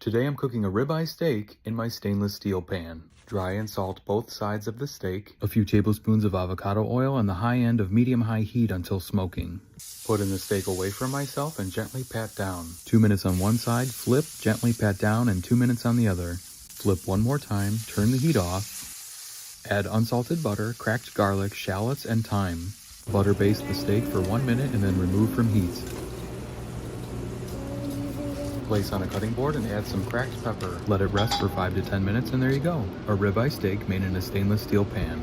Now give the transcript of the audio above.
Today I'm cooking a ribeye steak in my stainless steel pan. Dry and salt both sides of the steak. A few tablespoons of avocado oil on the high end of medium-high heat until smoking. Put in the steak away from myself and gently pat down. 2 minutes on one side, flip, gently pat down, and 2 minutes on the other. Flip one more time, turn the heat off. Add unsalted butter, cracked garlic, shallots, and thyme. Butter baste the steak for 1 minute and then remove from heat. Place on a cutting board and add some cracked pepper. Let it rest for 5 to 10 minutes and there you go. A ribeye steak made in a stainless steel pan.